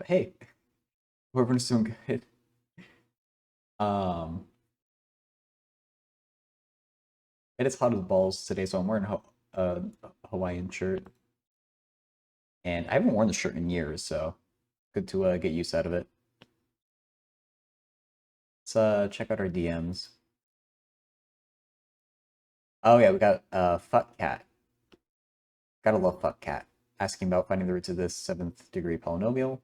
Hey, hope everyone's doing good. Um, it is hot as balls today, so I'm wearing a Hawaiian shirt, and I haven't worn the shirt in years, so good to get used out of it. Let's check out our DMs. Oh yeah, we got Fuck Cat. Gotta love Fuck Cat. Asking about finding the roots of this seventh degree polynomial.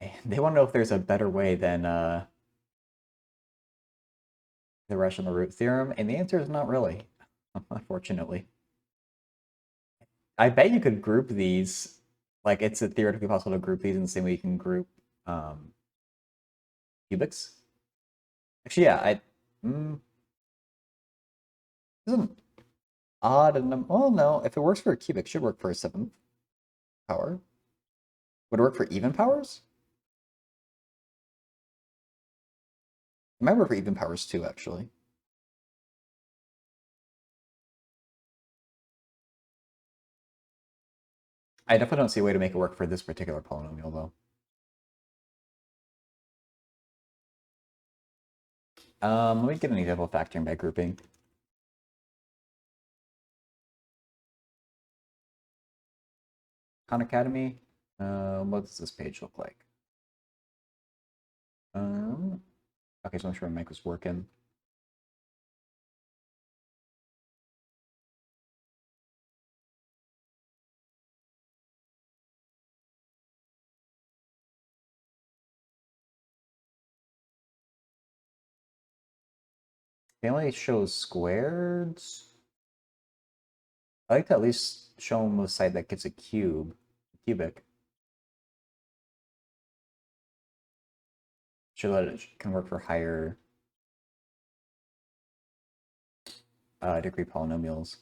And they want to know if there's a better way than the rational root theorem, and the answer is not really, unfortunately. I bet you could group these, like it's theoretically possible to group these in the same way you can group um, cubics. Actually, yeah, isn't odd and well, no, if it works for a cubic, it should work for a seventh power. Would it work for even powers? It might work for even powers too, actually. I definitely don't see a way to make it work for this particular polynomial, though. Let me get an example of factoring by grouping. Khan Academy. What does this page look like? Okay, so I'm sure my mic was working. It only shows squareds. I like to at least show them a side that gets a cubic. Show that it can work for higher degree polynomials.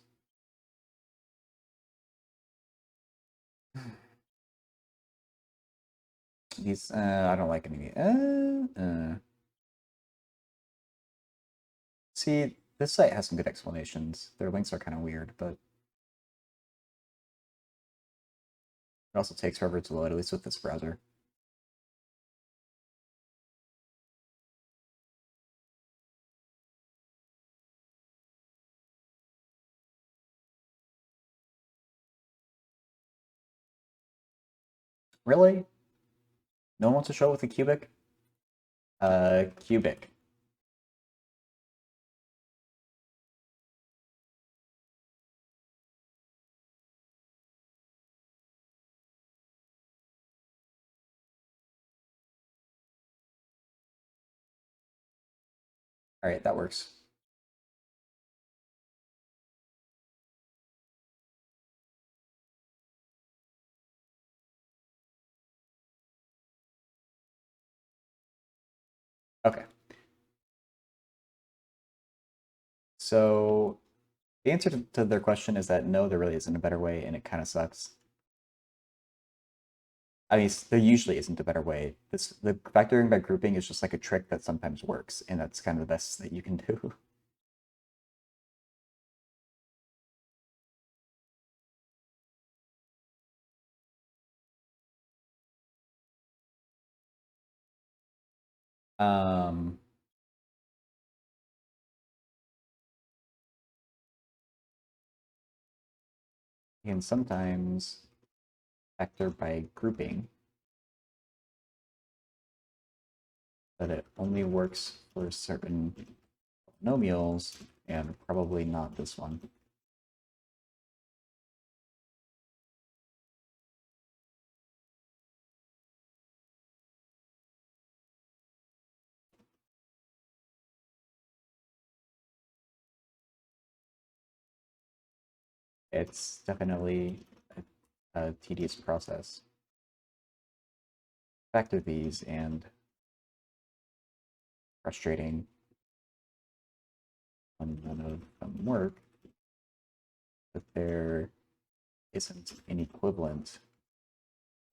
These, I don't like any. See, this site has some good explanations. Their links are kind of weird, but it also takes forever to load, at least with this browser. Really? No one wants to show with a cubic? Cubic. All right, that works. Okay. So the answer to their question is that no, there really isn't a better way, and it kind of sucks. I mean, there usually isn't a better way. The factoring by grouping is just like a trick that sometimes works, and that's kind of the best that you can do. Um, you can sometimes factor by grouping, but it only works for certain polynomials, and probably not this one. It's definitely a tedious process. Factor these and frustrating when none of them work, but there isn't an equivalent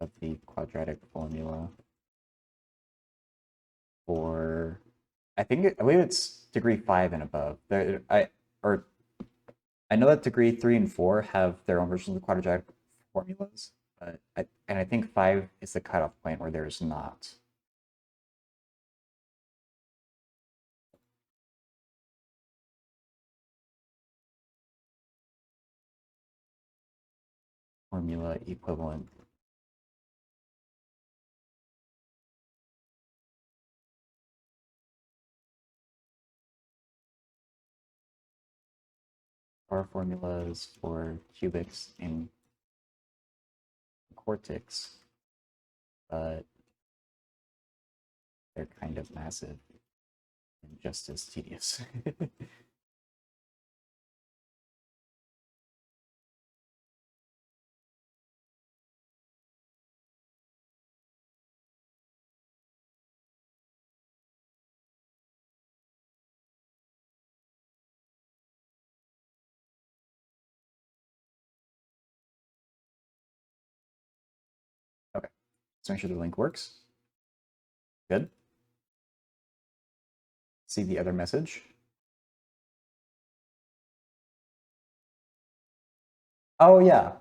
of the quadratic formula for, I believe it's degree 5 and above. I know that degree 3 and 4 have their own versions of the quadratic formulas, but and I think 5 is the cutoff point where there's not. Formula equivalent. Our formulas for cubics in Cortex, but they're kind of massive and just as tedious. Okay, let's make sure the link works. Good. See the other message. Oh yeah.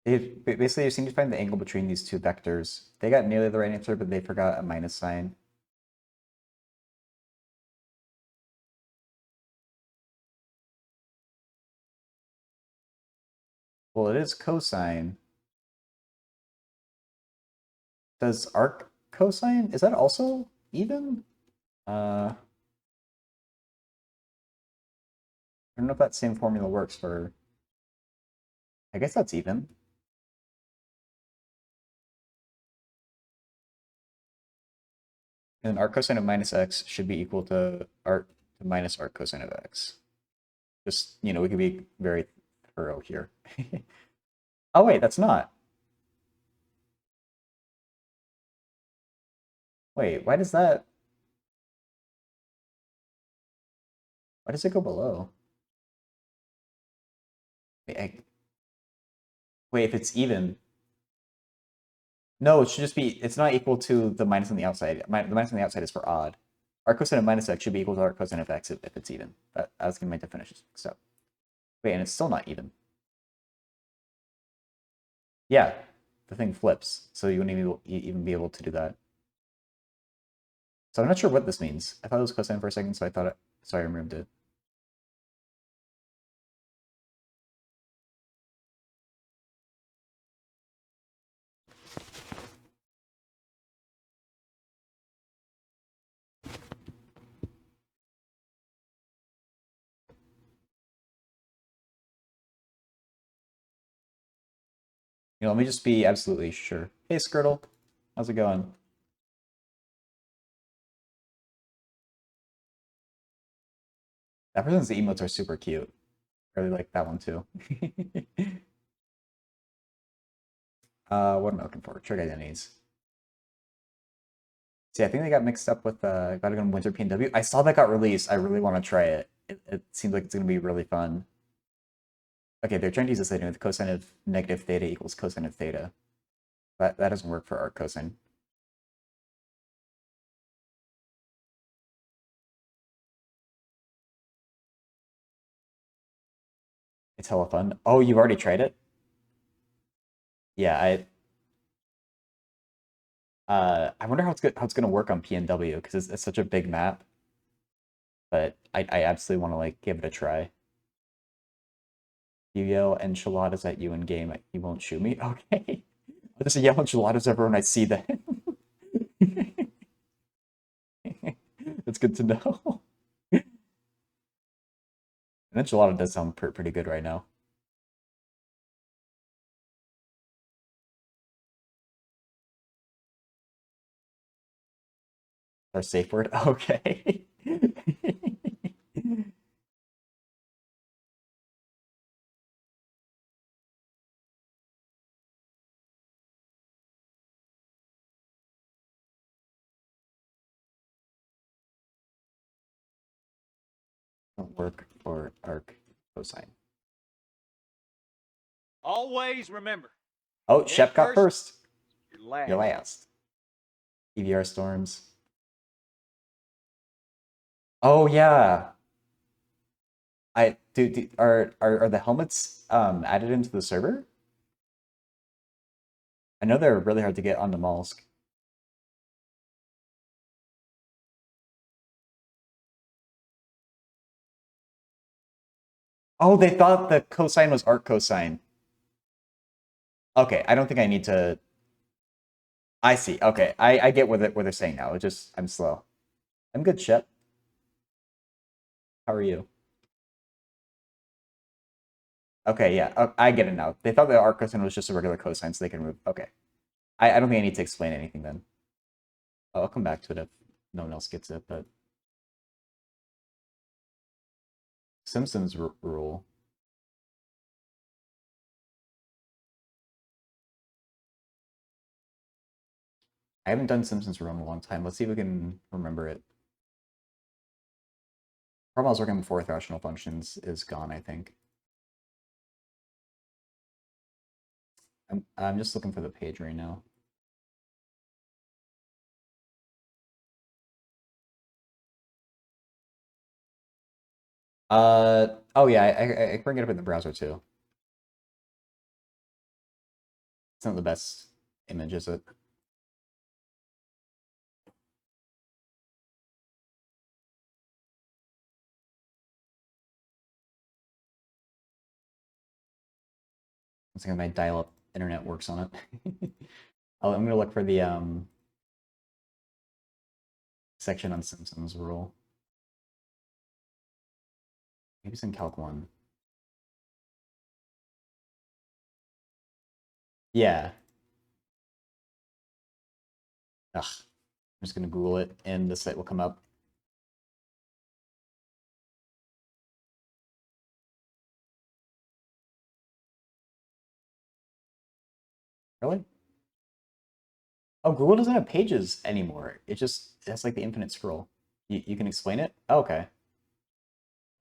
Basically you seem to find the angle between these two vectors. They got nearly the right answer, but they forgot a minus sign. Well, it is cosine. Does arc cosine, is that also even? I don't know if that same formula works for, I guess that's even. And arc cosine of minus x should be equal to arc to minus arc cosine of x. Just, you know, we could be very thorough here. Oh wait, that's not. Wait, why does it go below? Wait, wait, if it's even. No, it should just be, it's not equal to the minus on the outside. The minus on the outside is for odd. Arc cosine of minus x should be equal to arc cosine of x if it's even. I was getting my definitions. So, wait, and it's still not even. Yeah, the thing flips, so you wouldn't even be able to do that. So I'm not sure what this means. I thought it was cosine for a second, so I removed it. You know, let me just be absolutely sure. Hey, Skirtle, how's it going? That person's emotes are super cute. I really like that one too. What am I looking for? Trig identities. See, I think they got mixed up with Gotta Go Winter PNW. I saw that got released. I really want to try it. It seems like it's gonna be really fun. Okay, they're trying to use this idea with cosine of negative theta equals cosine of theta. That doesn't work for arc cosine. It's hella fun. Oh, you've already tried it? Yeah, I wonder how it's gonna work on PNW because it's such a big map. But I absolutely want to like give it a try. You yell enchiladas at you in game, you won't shoot me. Okay, I'll just yell enchiladas everyone I see then. That's good to know. An enchilada does sound pretty good right now. Our safe word. Okay. Don't work for arc cosine. Always remember. Oh, Shep got first. You're last. EVR storms. Oh yeah. Are the helmets added into the server? I know they're really hard to get onto Mollusk. Oh, they thought the cosine was arc cosine. Okay, I don't think I need to. I see. Okay, I get what they're saying now. It just I'm slow. I'm good, Shep. How are you? Okay, yeah, I get it now. They thought the arc cosine was just a regular cosine, so they can move. Okay, I don't think I need to explain anything then. I'll come back to it if no one else gets it, but Simpson's rule. I haven't done Simpson's rule in a long time. Let's see if we can remember it. Problem I was working before with rational functions is gone, I think. I'm just looking for the page right now. Oh yeah, I can bring it up in the browser too. It's not the best image, is it? Let's see if my dial-up internet works on it. I'm gonna look for the section on Simpson's rule. Maybe it's in Calc 1. Yeah. Ugh. I'm just gonna Google it and the site will come up. Really? Oh, Google doesn't have pages anymore. It has like the infinite scroll. You can explain it? Oh, okay.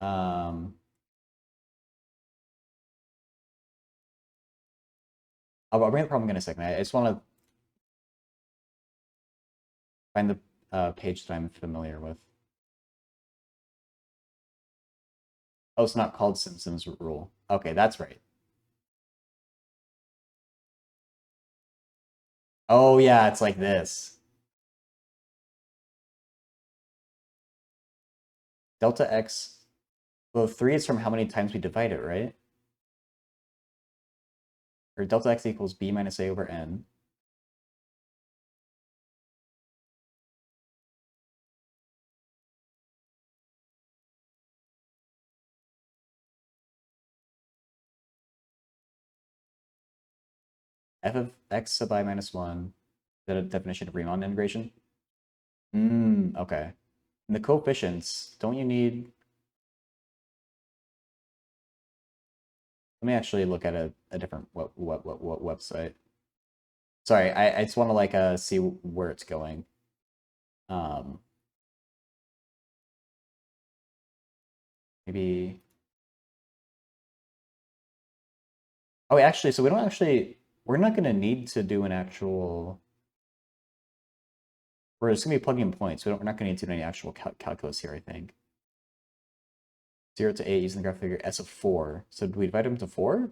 Um, I'll bring the problem in a second. I just want to find the page that I'm familiar with. Oh, it's not called Simpson's rule. Okay, that's right. Oh yeah, it's like this. Delta x, well, 3 is from how many times we divide it, right? Or delta x equals b minus a over n. F of x sub I minus 1. Is that a definition of Riemann integration? Okay. And the coefficients, don't you need... Let me actually look at a different what website. Sorry, I just want to like see where it's going. Maybe... Oh, actually, so we don't actually... We're not going to need to do an actual... We're just going to be plugging in points. We're not going to need to do any actual calculus here, I think. 0 to 8 using the graph figure S of 4. So do we divide them to 4?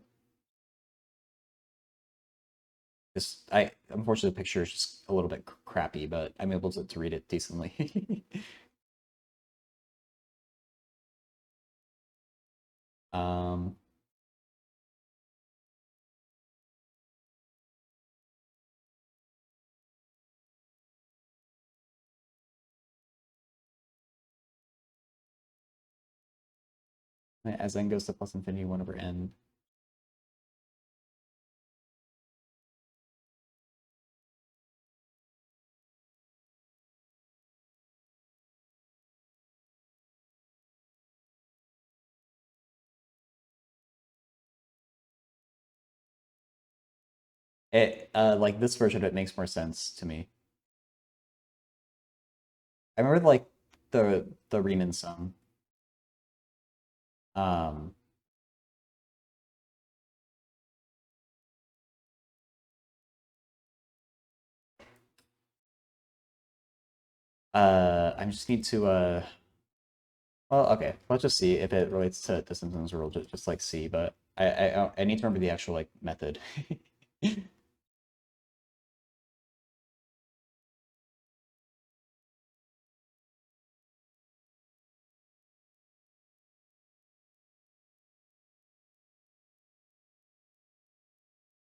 Unfortunately, the picture is just a little bit crappy, but I'm able to read it decently. um, as n goes to plus infinity, 1 over n. Like this version of it makes more sense to me. I remember like the Riemann sum. Um, I just need to well, okay, let's just see if it relates to Simpson's rule. Just like see, but I need to remember the actual like method.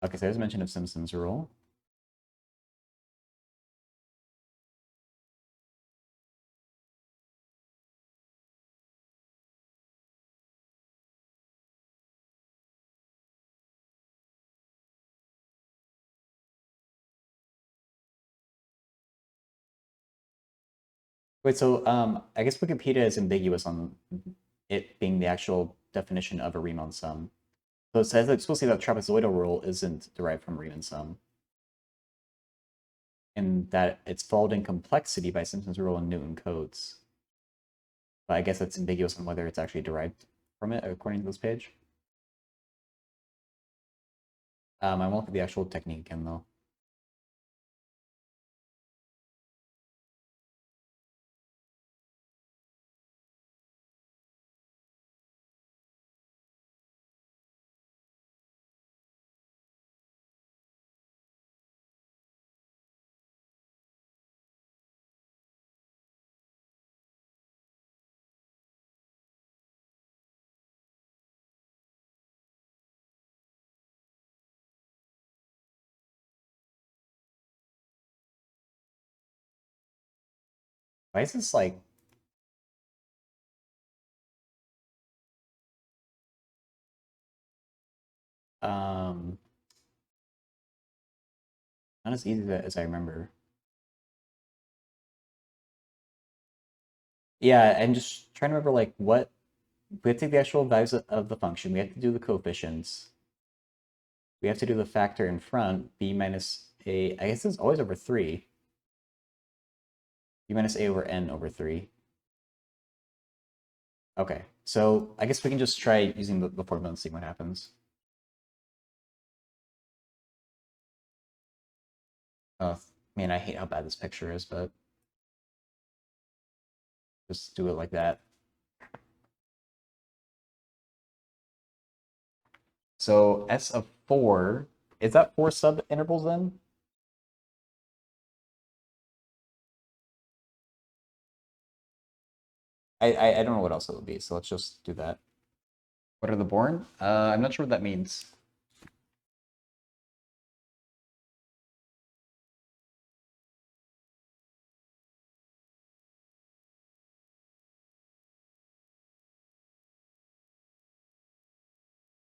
Okay, so there's a mention of Simpson's rule. Wait, so I guess Wikipedia is ambiguous on it being the actual definition of a Riemann sum. So it says explicitly that trapezoidal rule isn't derived from Riemann sum, and that it's followed in complexity by Simpson's rule and Newton codes. But I guess that's ambiguous on whether it's actually derived from it according to this page. I won't look at the actual technique again though. Why is this like not as easy as I remember? Yeah, I'm just trying to remember like what we have to take the actual values of the function. We have to do the coefficients. We have to do the factor in front, b minus a. I guess it's always over 3. B minus a over n over 3. Okay, so I guess we can just try using the formula and see what happens. Oh, man, I hate how bad this picture is, but just do it like that. So S of 4, is that 4 sub intervals then? I don't know what else it would be, so let's just do that. What are the born? I'm not sure what that means.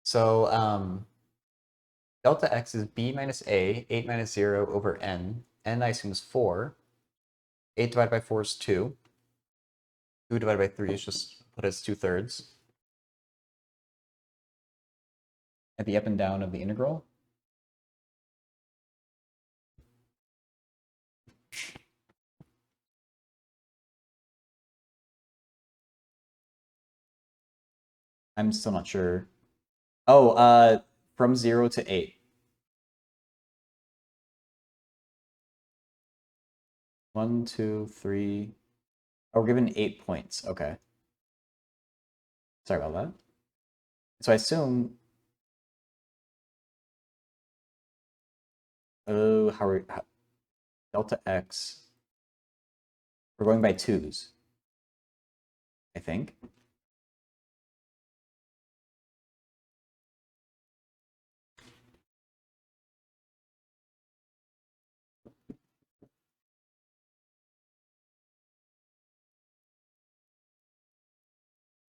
So delta x is b minus a, 8 minus 0 over n. N I assume is 4. 8 divided by 4 is 2. 2 divided by 3 is just put as 2/3. At the up and down of the integral. I'm still not sure. Oh, from 0 to 8. 1, 2, 3. Oh, we're given 8 points. Okay. Sorry about that. So I assume. Oh, delta x. We're going by 2s, I think.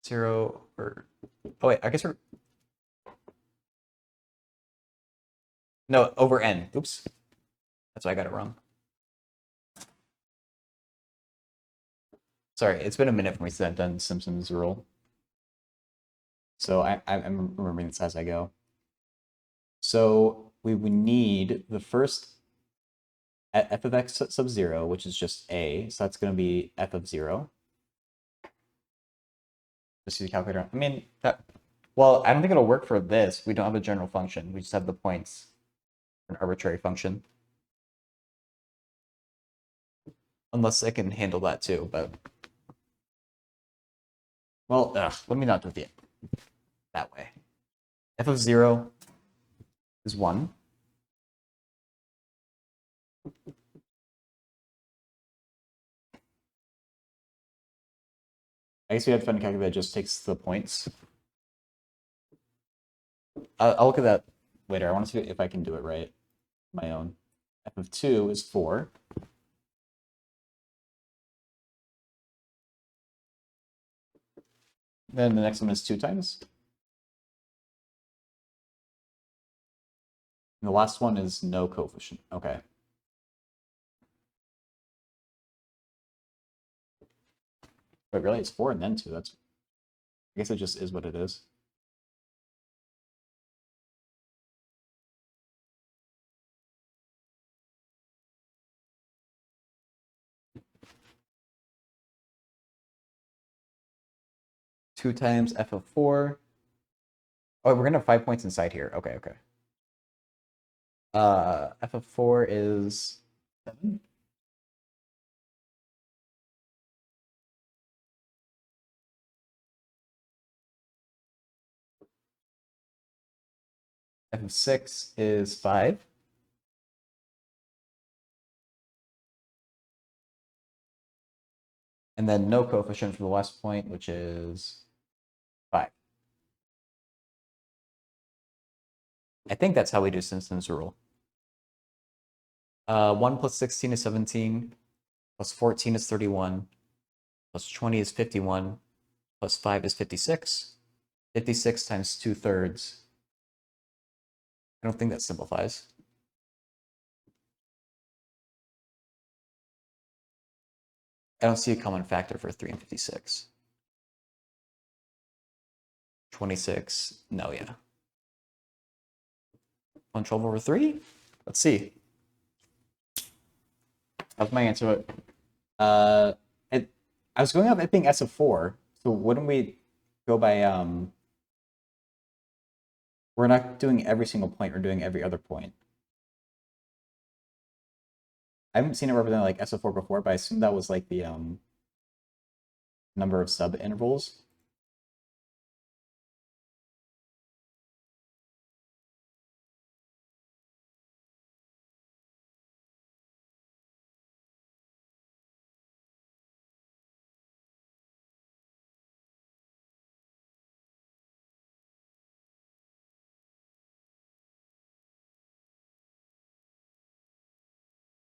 Zero or oh wait, I guess we're no over n. Oops, that's why I got it wrong. Sorry, it's been a minute for me since I've done Simpson's rule, so I'm remembering this as I go. So we would need the first f of x sub 0, which is just a, so that's going to be f of 0. Just use the calculator. I mean that. Well, I don't think it'll work for this. We don't have a general function. We just have the points for an arbitrary function. Unless it can handle that too, but well, let me not do it that way. F of 0 is 1. I guess we had fun calculator that just takes the points. I'll look at that later. I want to see if I can do it right. My own. F of 2 is 4. Then the next one is 2 times. And the last one is no coefficient. Okay. But really, it's 4 and then 2. That's, I guess it just is what it is. Two times f of 4. Oh, we're gonna have 5 points inside here. Okay, okay. F of 4 is 7. F of 6 is 5. And then no coefficient for the last point, which is 5. I think that's how we do Simpson's rule. 1 plus 16 is 17, plus 14 is 31, plus 20 is 51, plus 5 is 56. 56 times 2/3. I don't think that simplifies. I don't see a common factor for 3 and 56. 26, no, yeah. 112 over 3? Let's see. That's my answer. I was going off it being S of 4, so wouldn't we go by, we're not doing every single point, we're doing every other point. I haven't seen it represented like S of 4 before, but I assume that was like the number of sub intervals.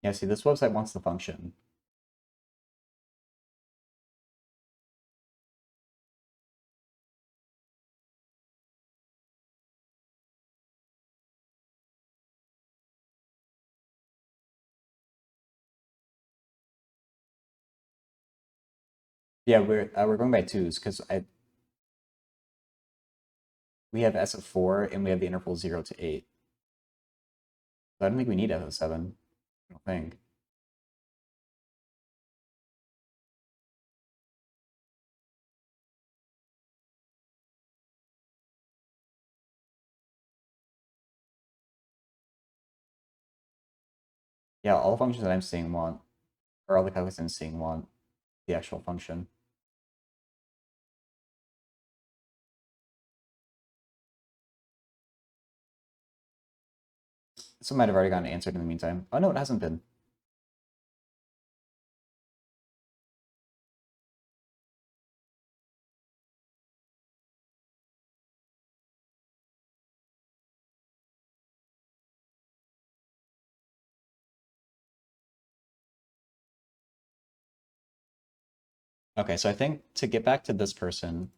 Yeah, see, this website wants the function. Yeah, we're going by 2s because we have S of 4 and we have the interval 0 to 8. So I don't think we need F of 7. I don't think. Yeah, all the functions that I'm seeing want, or all the calculus I'm seeing want the actual function. This one might have already gotten answered in the meantime. Oh no, it hasn't been. Okay, so I think to get back to this person,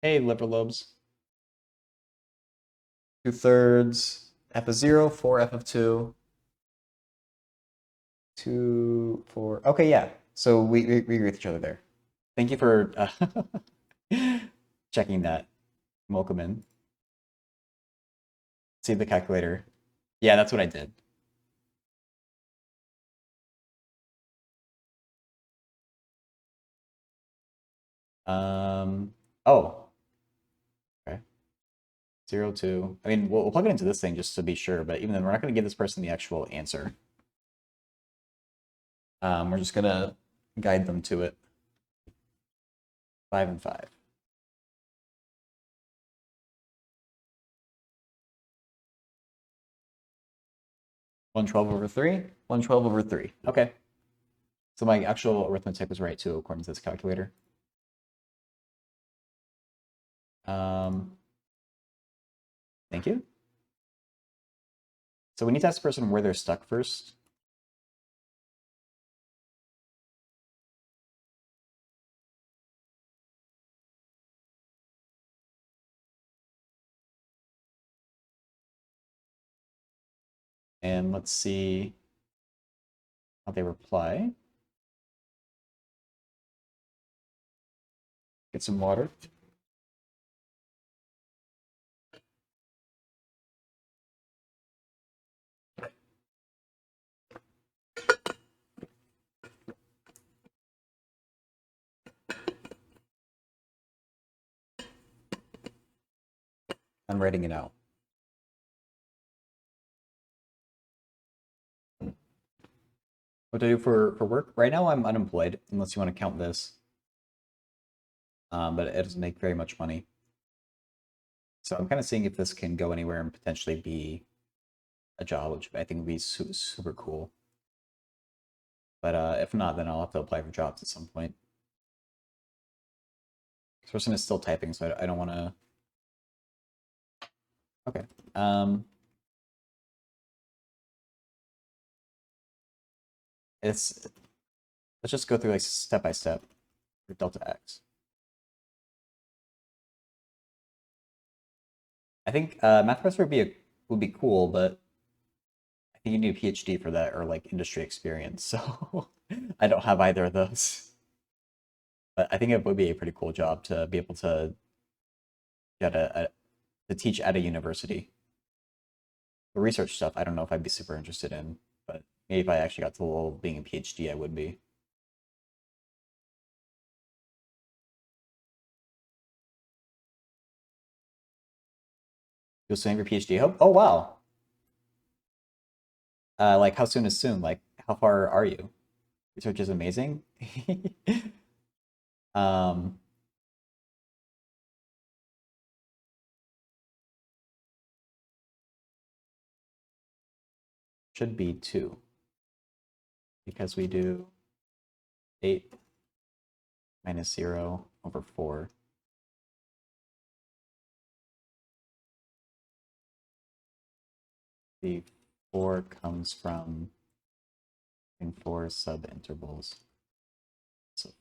hey, liberal lobes. 2/3, f of 0, 4 f of 2. 2, 4. Okay, yeah. So we agree with each other there. Thank you for checking that, Mokumin. See the calculator. Yeah, that's what I did. Oh. Okay. 0, 2. I mean, we'll plug it into this thing just to be sure, but even then, we're not going to give this person the actual answer. We're just going to guide them to it. 5 and 5. 112 over 3. 112 over 3. Okay. So my actual arithmetic was right too, according to this calculator. Thank you. So we need to ask the person where they're stuck first. And let's see how they reply. Get some water. I'm writing it out. What do I do for work? Right now I'm unemployed, unless you want to count this. But it doesn't make very much money. So I'm kind of seeing if this can go anywhere and potentially be a job, which I think would be super cool. But if not, then I'll have to apply for jobs at some point. This person is still typing, so I don't want to. Okay. Let's just go through like step by step for delta x. I think math professor would be cool, but I think you need a PhD for that or like industry experience. So I don't have either of those. But I think it would be a pretty cool job to be able to get to teach at a university. The research stuff, I don't know if I'd be super interested in, but maybe if I actually got to the level of being a PhD, I would be. You'll soon have your PhD. Oh wow. Like how soon is soon? Like how far are you? Research is amazing. um, should be 2 because we do 8 minus 0 over 4. The 4 comes from in 4 subintervals. So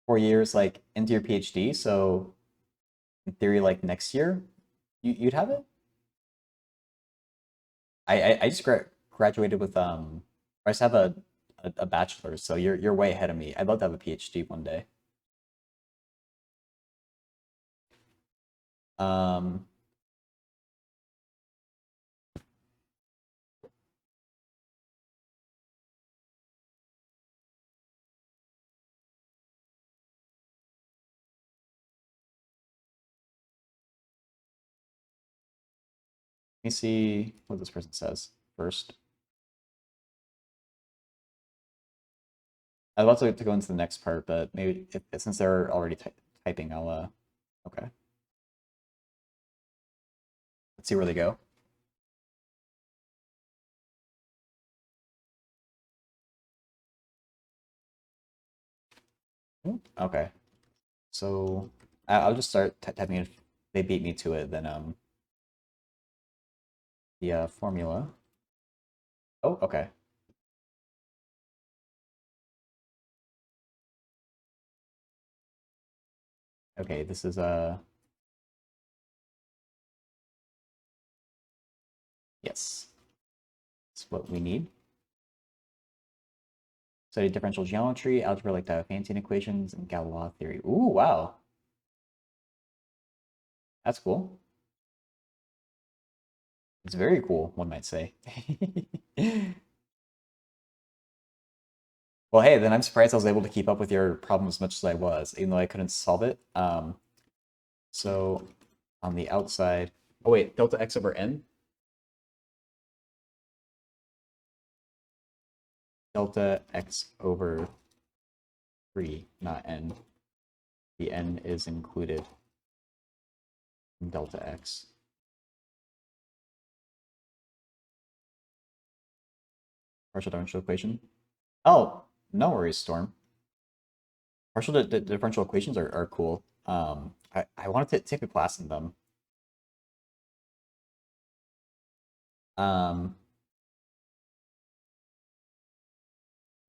4 years like into your PhD, so in theory like next year you'd have it? I just graduated with I just have a bachelor's, so you're way ahead of me. I'd love to have a PhD one day. Um, Let me see what this person says first. I'd love to go into the next part, but maybe since they're already typing, I'll okay. Let's see where they go. Okay, so I'll just start typing. If they beat me to it, then the formula. Oh, okay. Okay, this is yes, that's what we need. Study differential geometry, algebra like Diophantine equations, and Galois theory. Ooh, wow. That's cool. It's very cool, one might say. Well, hey, then I'm surprised I was able to keep up with your problem as much as I was, even though I couldn't solve it. So on the outside, oh wait, delta x over n? Delta x over 3, not n. The n is included in delta x. partial differential equation. Oh, no worries, Storm. Partial differential equations are cool. I wanted to take a class in them.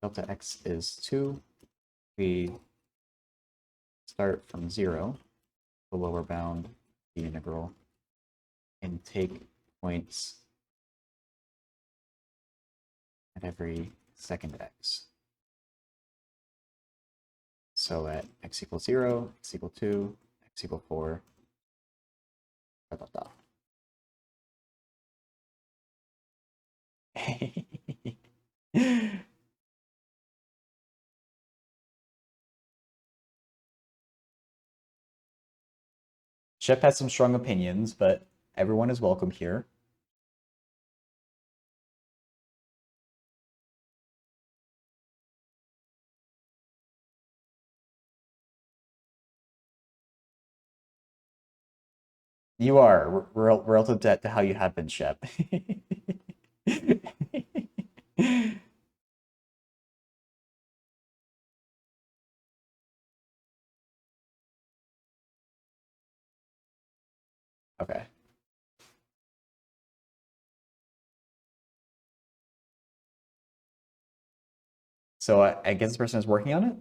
Delta x is 2. We start from 0, the lower bound, the integral, and take points at every second x. So at x equals 0, x equals 2, x equals 4, dot, dot, dot. Shep has some strong opinions, but everyone is welcome here. You are relative to how you have been, Shep. Okay. So I guess this person is working on it?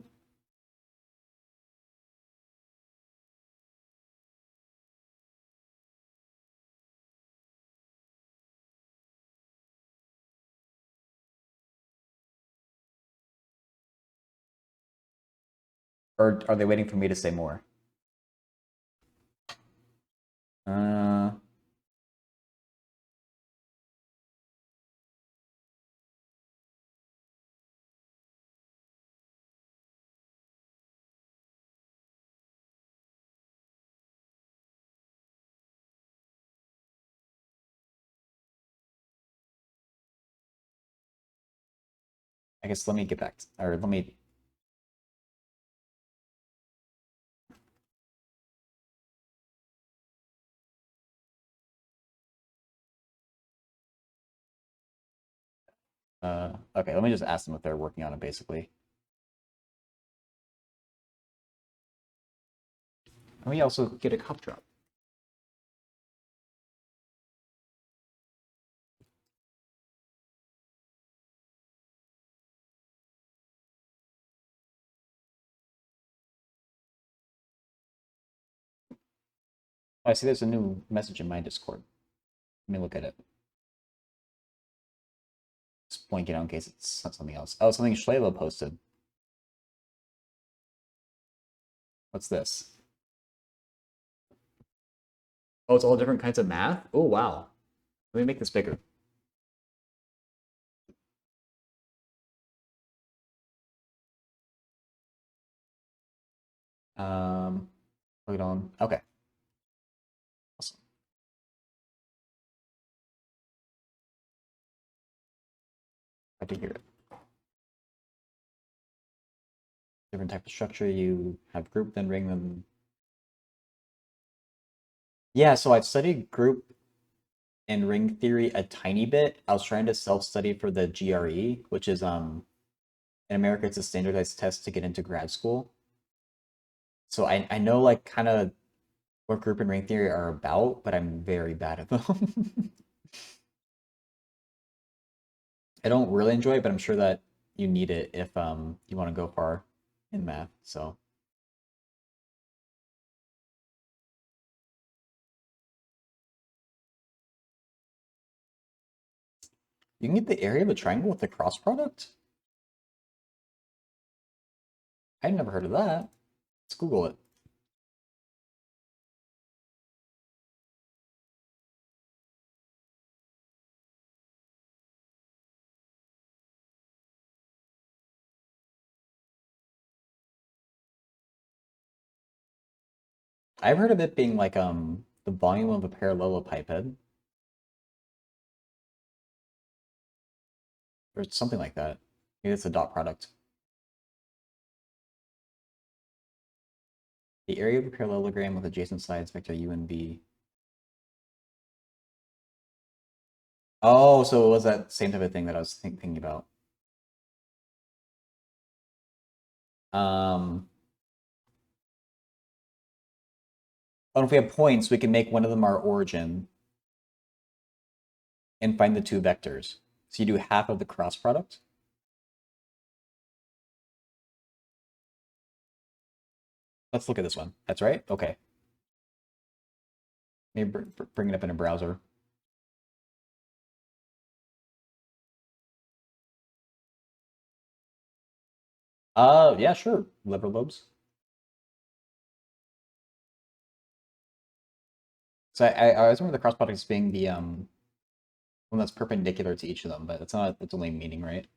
Or are they waiting for me to say more? Uh, I guess let me get back to, or let me. Okay, let me just ask them if they're working on it, basically. Let me also get a cup drop. Oh, I see there's a new message in my Discord. Let me look at it. Just blanking out in case it's not something else. Oh, something Shlayla posted. What's this? Oh, it's all different kinds of math? Oh, wow. Let me make this bigger. Put it on. Okay. Awesome. I did hear it. Different type of structure. You have group, then ring them. Yeah, so I've studied group and ring theory a tiny bit. I was trying to self-study for the GRE, which is in America it's a standardized test to get into grad school. So I know like kind of what group and ring theory are about, but I'm very bad at them. I don't really enjoy it, but I'm sure that you need it if you want to go far in math. So you can get the area of a triangle with the cross product? I've never heard of that. Let's Google it. I've heard of it being like the volume of a parallelepiped or something like that. Maybe it's a dot product. The area of a parallelogram with adjacent sides vector u and v. Oh, so it was that same type of thing that I was thinking about. And if we have points, we can make one of them our origin and find the two vectors. So you do half of the cross product. Let's look at this one. That's right? Okay. Maybe bring it up in a browser. Yeah, sure. Lever lobes. So I always remember the cross product as being the one that's perpendicular to each of them, but it's not its only meaning, right?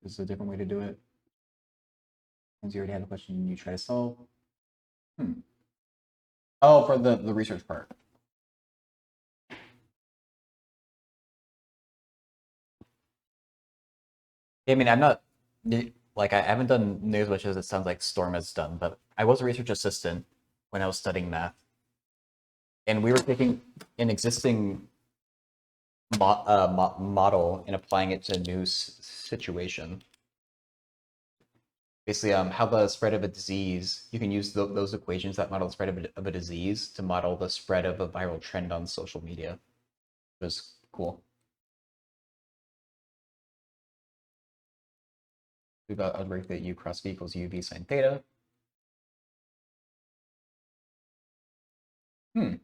This is a different way to do it. Once you already have a question you try to solve. Oh, for the research part. I mean, I'm not like I haven't done nearly as much as it sounds like Storm has done, but I was a research assistant when I was studying math, and we were taking an existing model and applying it to a new situation. Basically, how the spread of a disease, you can use those equations that model the spread of a disease to model the spread of a viral trend on social media. It was cool. We've got algebraic that u cross v equals uv sine theta. That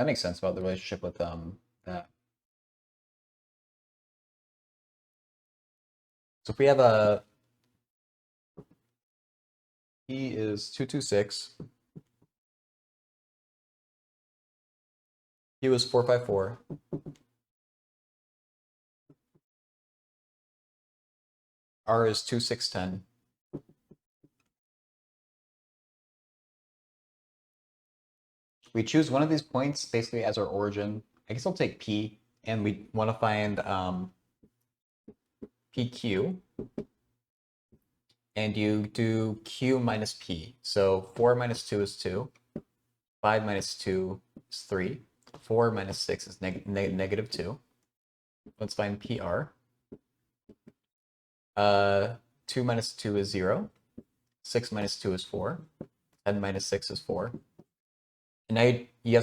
makes sense about the relationship with that. So if we have a P is 226, Q is 454, R is 2610. We choose one of these points basically as our origin. I guess I'll take P, and we want to find PQ. And you do Q minus P. So 4 minus 2 is 2. 5 minus 2 is 3. 4 minus 6 is negative 2. Let's find PR. 2 minus 2 is 0. 6 minus 2 is 4. 10 minus 6 is 4. And now you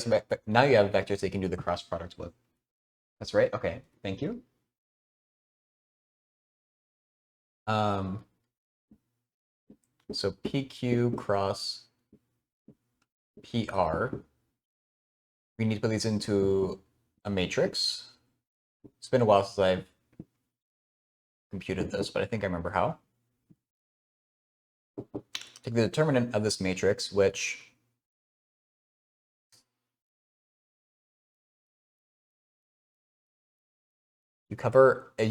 have vectors that you can do the cross product with. That's right? Okay, thank you. So PQ cross PR. We need to put these into a matrix. It's been a while since I've computed this, but I think I remember how. Take the determinant of this matrix, which you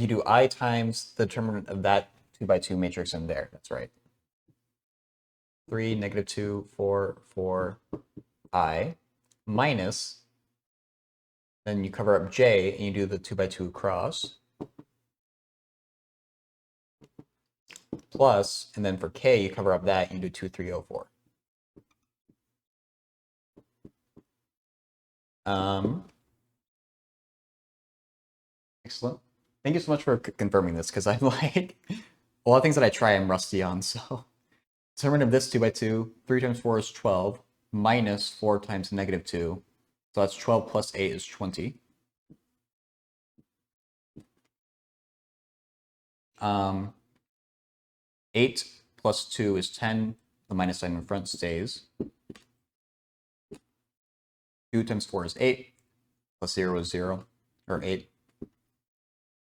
do I times the determinant of that 2 by 2 matrix in there. That's right. 3, negative 2, 4, 4, I, minus, then you cover up J and you do the 2 by 2 cross, plus, and then for K, you cover up that and you do 2, 3, 0, 4. Excellent. Thank you so much for confirming this, because I'm like, a lot of things that I try I'm rusty on, so. Determinant of this 2 by 2, 3 times 4 is 12, minus 4 times negative 2. So that's 12 plus 8 is 20. 8 plus 2 is 10. The minus sign in front stays. 2 times 4 is 8. Plus 0 is 0, or 8.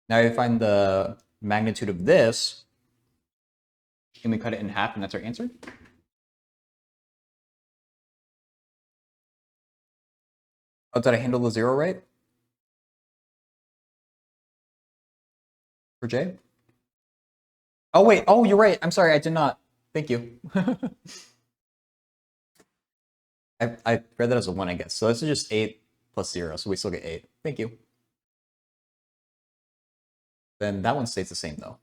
Now you find the magnitude of this, and we cut it in half, and that's our answer. Oh, did I handle the 0 right? For J? Oh, wait. Oh, you're right. I'm sorry. I did not. Thank you. I read that as a 1, I guess. So this is just 8 plus 0, so we still get 8. Thank you. Then that one stays the same, though.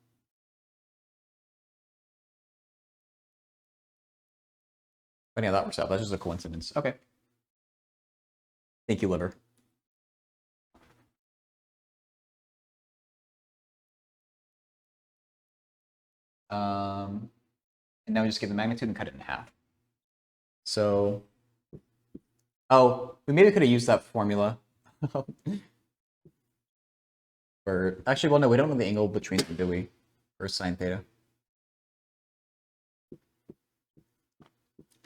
But yeah, that works out. That's just a coincidence. Okay. Thank you, liver. And now we just give the magnitude and cut it in half. So, oh, we maybe could have used that formula. For actually, well, no, we don't know the angle between them, do we? For sine theta.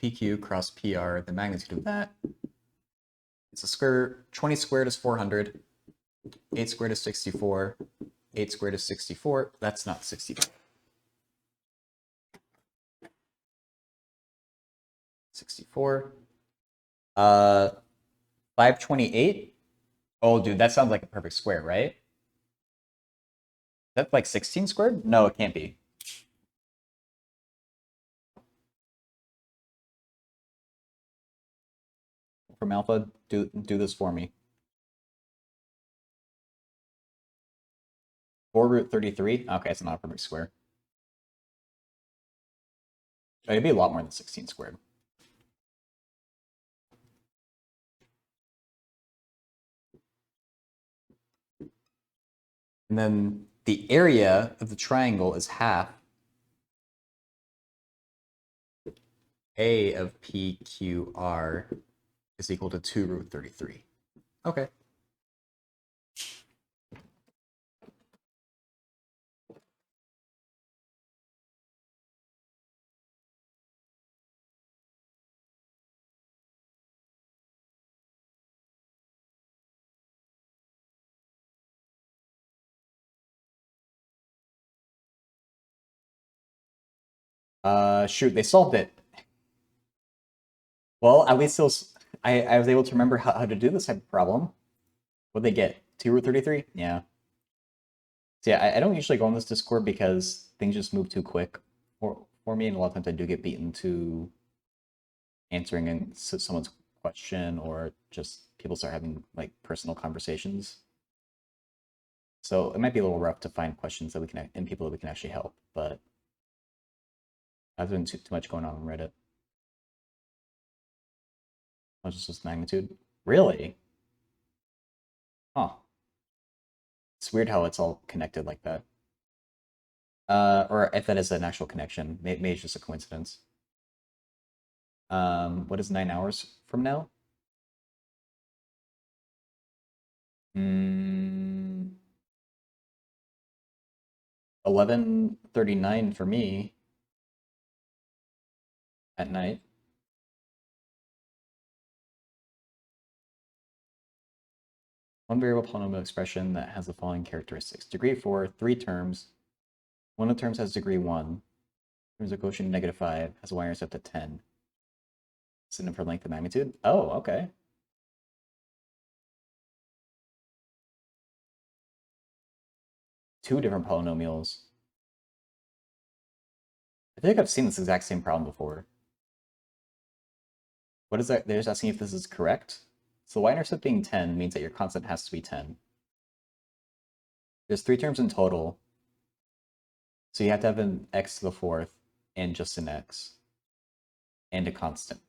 PQ cross PR, the magnitude of that. It's a square. 20 squared is 400. 8 squared is 64. 8 squared is 64. That's not 64. 64. 528. Oh, dude, that sounds like a perfect square, right? That's like 16 squared? No, it can't be. From alpha, do this for me. 4 root 33? Okay, it's not a perfect square. It'd be a lot more than 16 squared. And then the area of the triangle is half A of PQR is equal to 2 root 33. Okay. Shoot, they solved it. Well, at least I was able to remember how to do this type of problem. What'd they get? 2 root 33? Yeah. So yeah, I don't usually go on this Discord because things just move too quick for me, and a lot of times I do get beaten to answering someone's question, or just people start having like personal conversations. So it might be a little rough to find questions that we can and people that we can actually help, but I've been too much going on Reddit. What's just this magnitude? Really? Huh. It's weird how it's all connected like that. Or if that is an actual connection, maybe it's just a coincidence. What is 9 hours from now? 11:39 for me at night. One variable polynomial expression that has the following characteristics. Degree 4, 3 terms. One of the terms has degree 1. Terms of quotient -5, has a y-intercept at 10. Synonym for length and magnitude? Oh, okay. Two different polynomials. I think I've seen this exact same problem before. What is that? They're just asking if this is correct. So y-intercept being 10 means that your constant has to be 10. There's 3 terms in total. So you have to have an x to the 4th and just an x and a constant.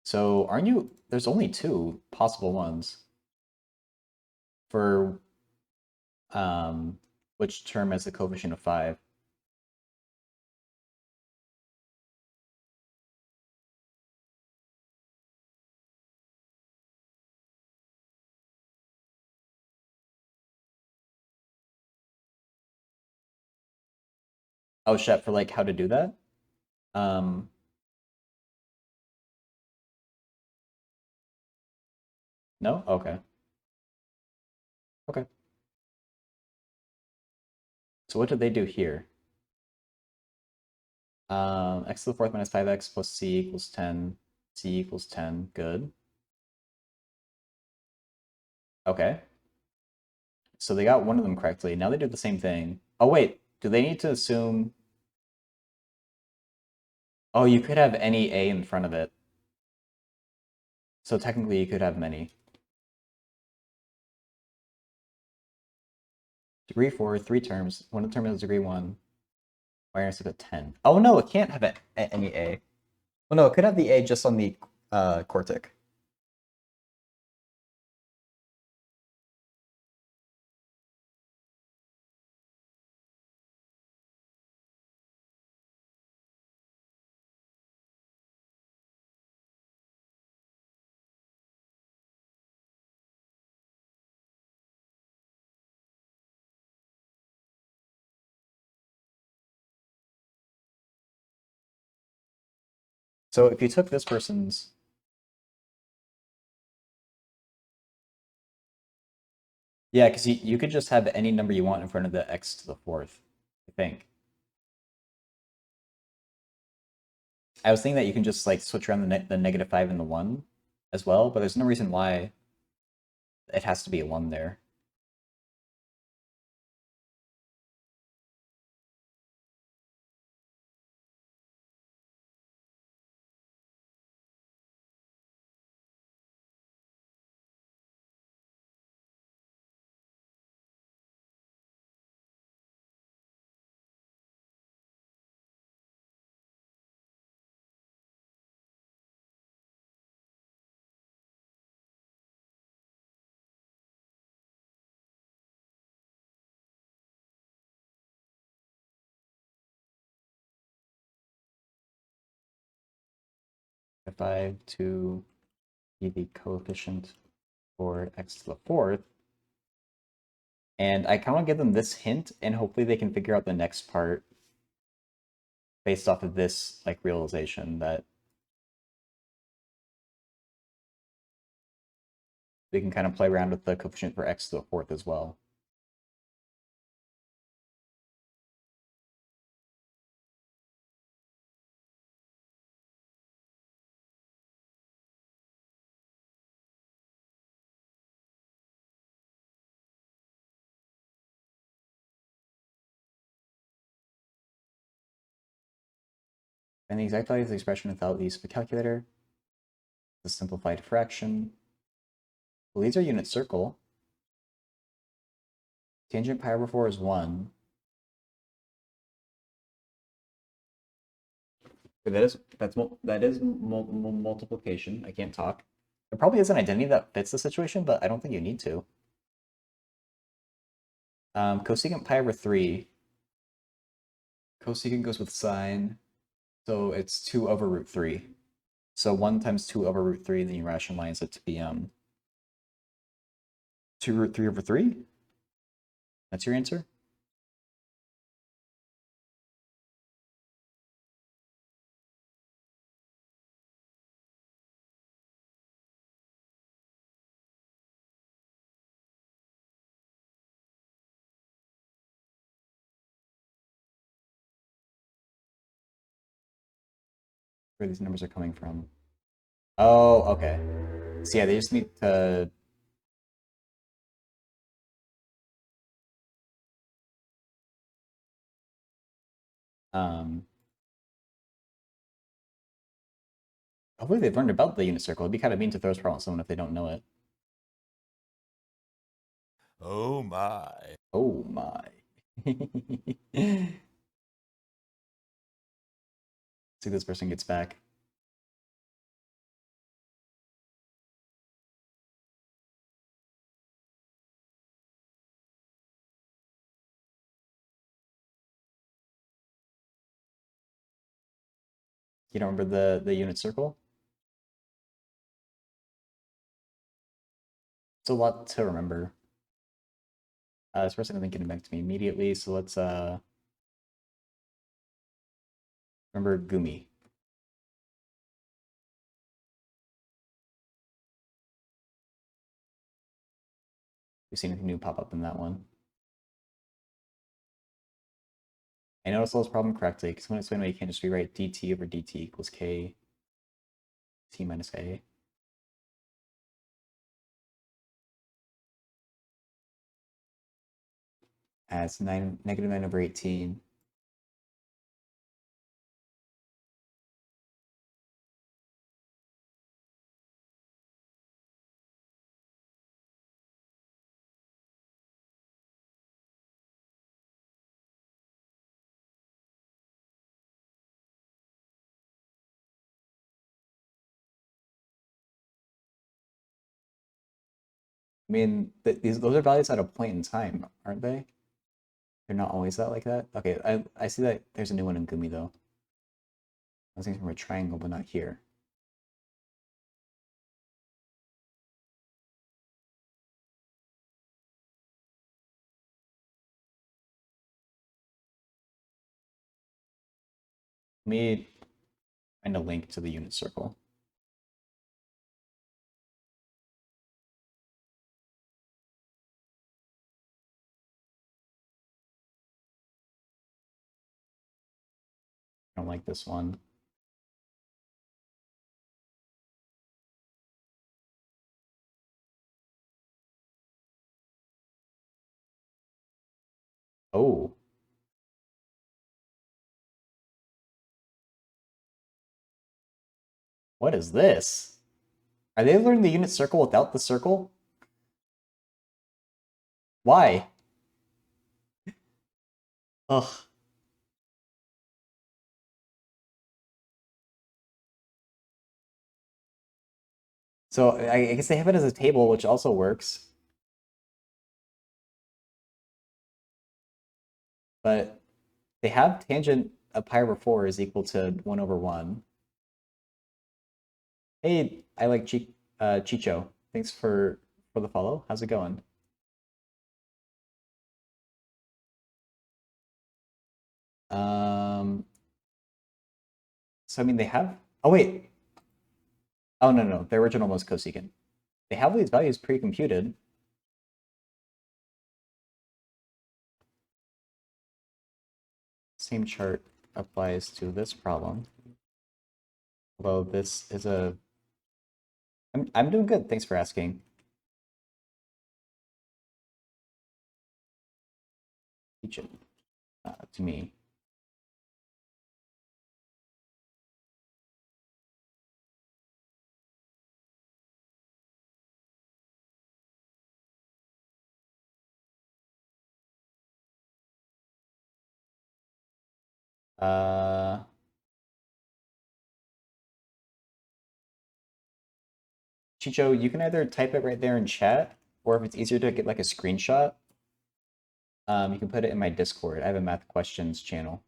So aren't you, there's only 2 possible ones for which term has the coefficient of 5. Oh, Shep, for like how to do that? Um, no? Okay. Okay. So what did they do here? X to the 4th minus 5x plus c equals 10. C equals 10. Good. Okay. So they got one of them correctly. Now they do the same thing. Oh, wait. Do they need to assume... Oh, you could have any a in front of it. So technically you could have many. Degree 4, 3 terms. One of the terms has degree 1. Y-intercept at 10. Oh, no, it can't have any a. Well, no, it could have the a just on the quartic. So if you took this person's... Yeah, because you could just have any number you want in front of the x to the fourth, I think. I was thinking that you can just like switch around the -5 and the 1 as well, but there's no reason why it has to be a 1 there. -5 to be the coefficient for x to the fourth. And I kind of give them this hint, and hopefully they can figure out the next part based off of this like realization that we can kind of play around with the coefficient for x to the fourth as well. And the exact value of the expression without the use of a calculator, the simplified fraction. Well, these are unit circle. Tangent pi over 4 is 1. That is multiplication. I can't talk. There probably is an identity that fits the situation, but I don't think you need to. Cosecant pi over 3. Cosecant goes with sine, so it's 2 over root 3. So 1 times 2 over root 3, then you rationalize it to be 2 root 3 over 3. That's your answer? Where these numbers are coming from. Oh, okay. So yeah, they just need to... Hopefully they've learned about the unit circle. It'd be kind of mean to throw this problem at someone if they don't know it. Oh my. Oh my. See if this person gets back. You don't remember the unit circle? It's a lot to remember. This person isn't getting back to me immediately, so let's remember Gumi. We've seen anything new pop up in that one. I noticed this problem correctly, because when I explain why you can't just rewrite dt over dt equals k t minus a. As negative 9 over 18. I mean, those are values at a point in time, aren't they? They're not always that like that. Okay, I see that there's a new one in Gumi though. I was thinking from a triangle, but not here. Let me Find a link to the unit circle. I don't like this one. Oh. What is this? Are they learning the unit circle without the circle? Why? Ugh. So I guess they have it as a table, which also works. But they have tangent of pi over 4 is equal to 1 over 1. Hey, I like Chicho. Thanks for the follow. How's it going? So I mean they have. Oh wait. Oh no, the original was cosecant. They have these values pre-computed. Same chart applies to this problem. Although this is a. I'm doing good. Thanks for asking. Teach it to me. Chicho, you can either type it right there in chat, or if it's easier to get like a screenshot, you can put it in my Discord. I have a math questions channel.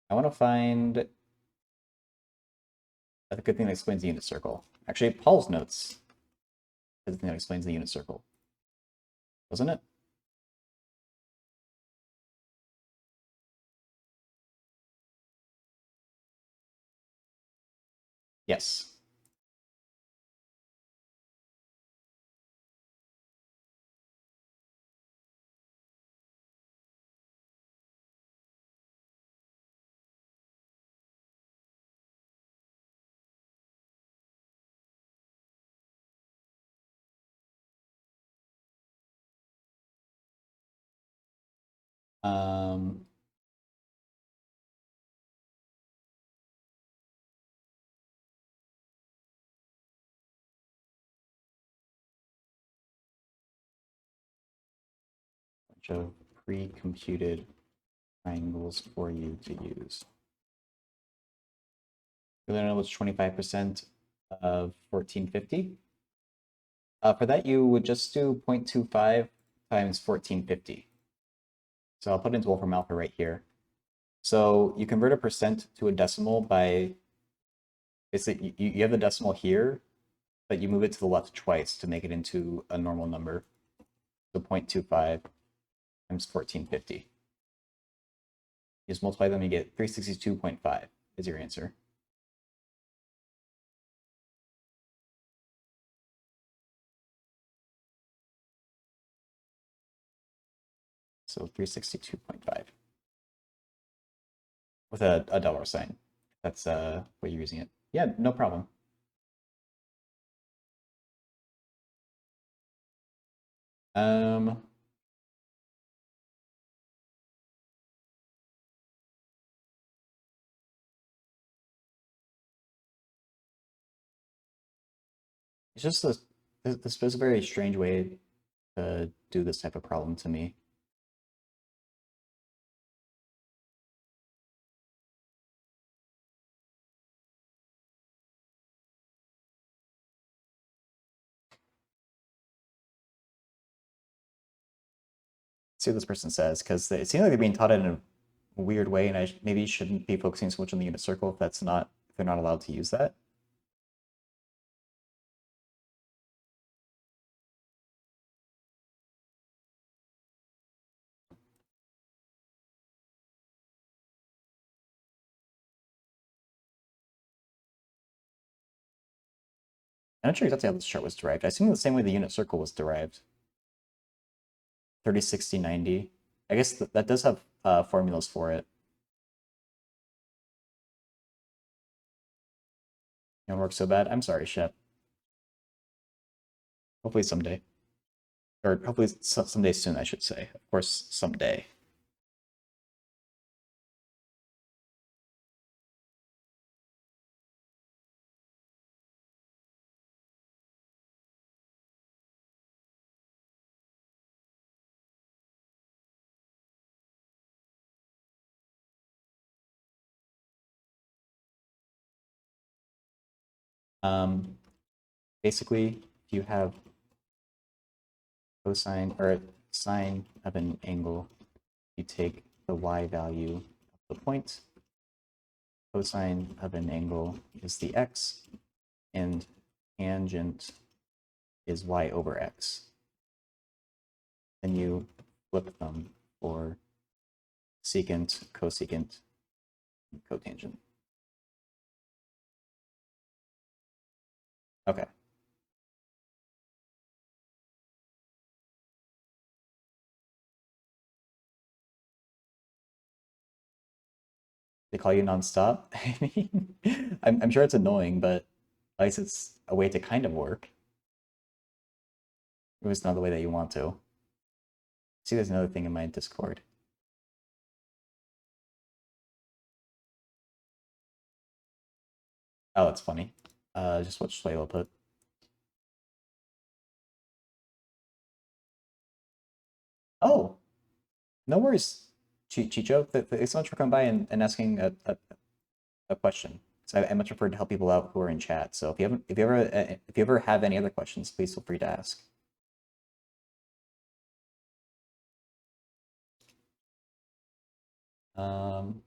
I want to find a good thing that explains the unit circle. Actually, Paul's notes is the thing that explains the unit circle, wasn't it? Yes. Um, bunch of pre-computed triangles for you to use. You know what's 25% of 1450? For that, you would just do 0.25 times 1450. So I'll put into Wolfram Alpha right here. So you convert a percent to a decimal by, basically, you have the decimal here, but you move it to the left twice to make it into a normal number. So 0.25 times 1450. You just multiply them, you get 362.5 is your answer. So 362.5 with a dollar sign. That's what you're using it. Yeah, no problem. It's just this is a very strange way to do this type of problem to me. See what this person says, because it seems like they're being taught it in a weird way, and I maybe shouldn't be focusing so much on the unit circle if if they're not allowed to use that. I'm not sure exactly how this chart was derived. I assume the same way the unit circle was derived. 30, 60, 90. I guess that does have formulas for it. It don't work so bad. I'm sorry, Shep. Hopefully someday. Or hopefully someday soon, I should say. Of course, someday. Basically, if you have cosine or sine of an angle, you take the y value of the point. Cosine of an angle is the x, and tangent is y over x. Then you flip them for secant, cosecant, and cotangent. Okay. They call you nonstop. I mean, I'm sure it's annoying, but at least it's a way to kind of work. It was not the way that you want to. See, there's another thing in my Discord. Oh, that's funny. Just what Shlayla put. Oh, no worries, Chicho. Thanks so much for coming by and asking a question. So I much prefer to help people out who are in chat. So if you ever have any other questions, please feel free to ask. Um,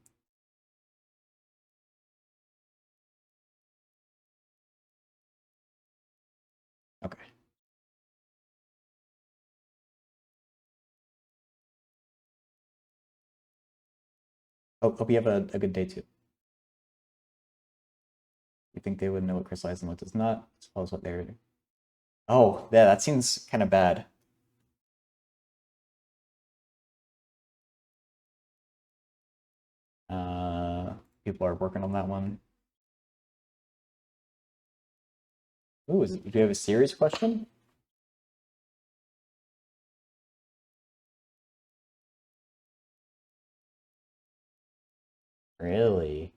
okay. Hope you have a good day too. You think they would know what crystallized and what does not? I suppose what they're. Oh, yeah, that seems kind of bad. People are working on that one. Ooh, do you have a serious question? Really?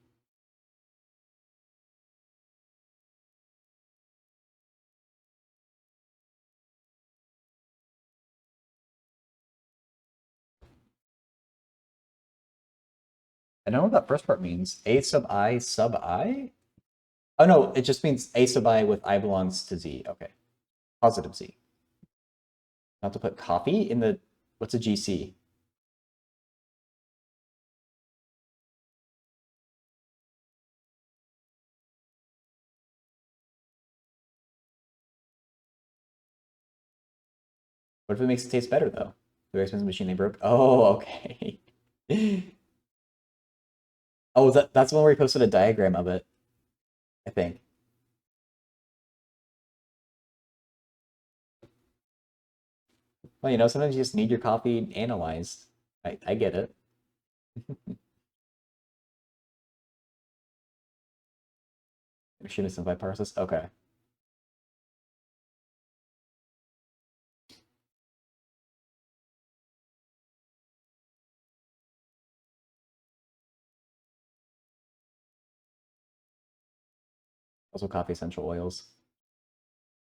I don't know what that first part means. A sub I sub I? Oh no, it just means A sub I with I belongs to Z. Okay. Positive Z. Not to put coffee in the... What's a GC? What if it makes it taste better, though? The very expensive machine they broke? Oh, okay. Oh, that's the one where he posted a diagram of it, I think. Well, you know, sometimes you just need your coffee analyzed. I get it. Machine is simplified process? Okay. Also coffee essential oils.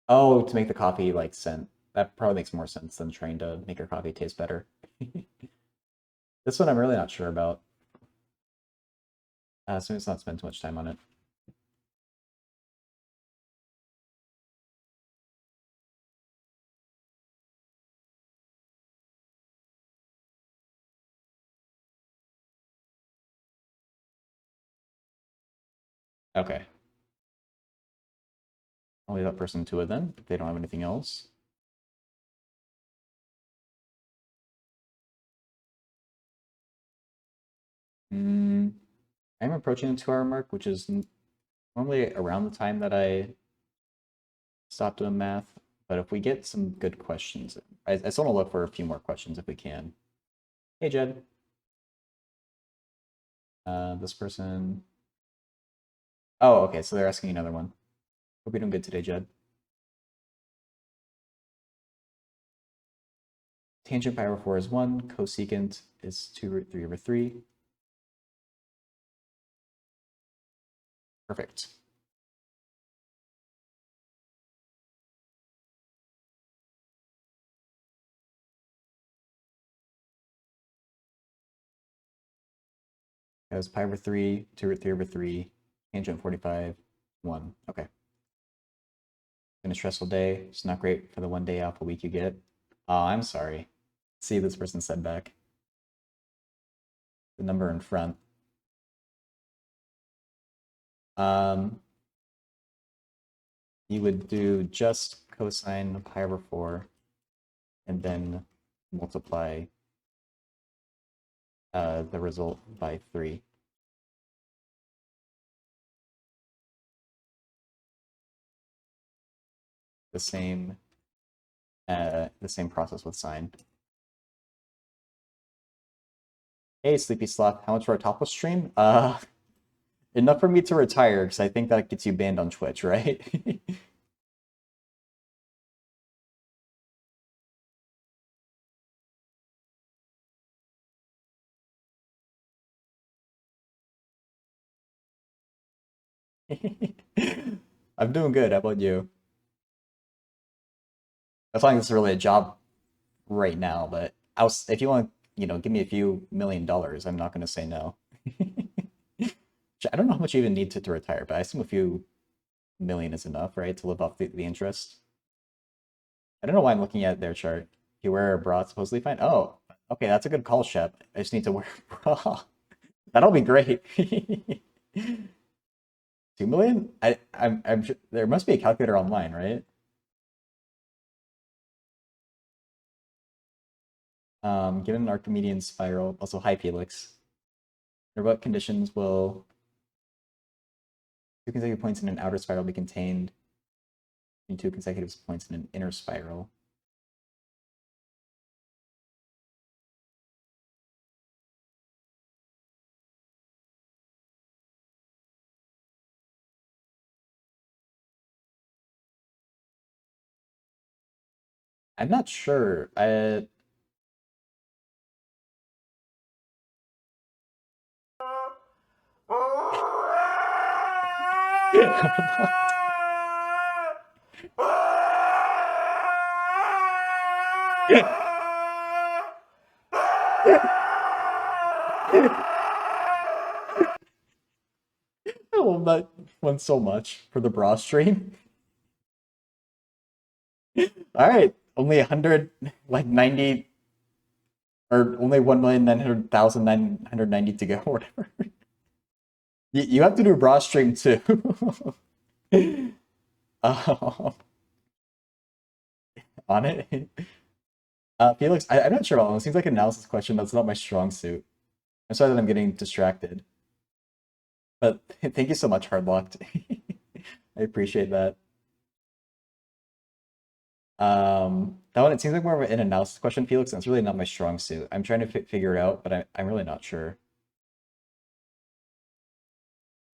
Oh, to make the coffee like scent. That probably makes more sense than trying to make your coffee taste better. This one I'm really not sure about. So let's not spend too much time on it. Okay. I'll leave that person to it then, if they don't have anything else. I'm approaching the 2-hour mark, which is normally around the time that I stop doing math. But if we get some good questions, I still want to look for a few more questions if we can. Hey, Jed. This person. Oh, okay. So they're asking another one. Hope you're doing good today, Jed. Tangent pi over 4 is 1. Cosecant is 2 root 3 over 3. Perfect. That was pi over 3, 2 root 3 over 3, tangent 45, 1. Okay. Been a stressful day. It's not great for the 1 day off a week you get. Oh, I'm sorry. See, this person said back. The number in front. You would do just cosine pi over 4 and then multiply the result by 3. The same process with sine. Hey, Sleepy Sloth, how much for a topless stream? Enough for me to retire, because I think that gets you banned on Twitch, right? I'm doing good. How about you? I feel like this is really a job right now, but if you want, give me a few $1,000,000, I'm not going to say no. I don't know how much you even need to retire, but I assume a few million is enough, right, to live off the interest. I don't know why I'm looking at their chart. If you wear a bra, it's supposedly fine. Oh, okay, that's a good call, Shep. I just need to wear a bra. That'll be great. 2 million? I'm sure there must be a calculator online, right? Given an Archimedean spiral, also hi Felix. Under what conditions will 2 consecutive points in an outer spiral be contained in 2 consecutive points in an inner spiral? I'm not sure. I love that one so much for the bra stream. All right, only 100, like 90, or only 1,900,990 to go, or whatever. You have to do bra stream too. um, on it. Felix, I'm not sure. It seems like an analysis question. That's not my strong suit. I'm sorry that I'm getting distracted. But thank you so much, Hardlocked. I appreciate that. That one, it seems like more of an analysis question, Felix, and it's really not my strong suit. I'm trying to figure it out, but I'm really not sure.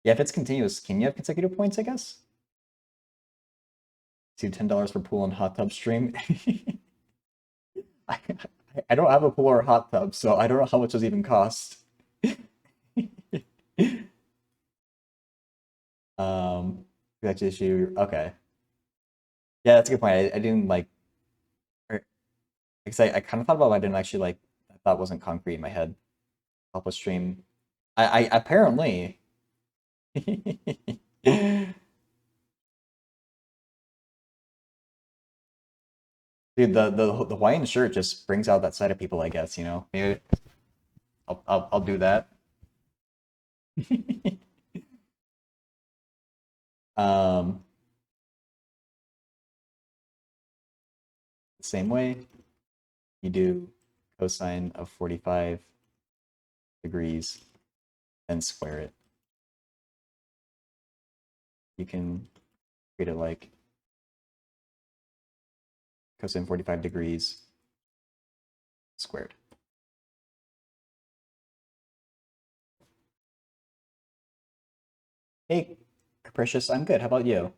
Yeah, if it's continuous, can you have consecutive points, I guess? See $10 for pool and hot tub stream. I don't have a pool or a hot tub, so I don't know how much those even cost. That's issue. Okay. Yeah, that's a good point. I didn't like, because I kind of thought about it, I didn't actually like, I thought it wasn't concrete in my head. Help us stream. I apparently. Dude, the Hawaiian shirt just brings out that side of people, I guess, Maybe I'll do that. Same way, you do cosine of 45 degrees, then square it. You can treat it like cosine 45 degrees squared. Hey, Capricious, I'm good. How about you?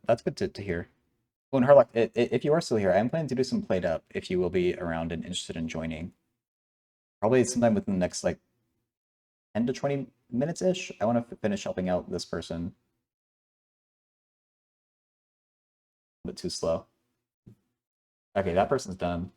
That's good to hear. Well, and Harlock, if you are still here, I'm planning to do some played up if you will be around and interested in joining. Probably sometime within the next like 10 to 20 minutes ish. I want to finish helping out this person. A bit too slow. Okay, that person's done.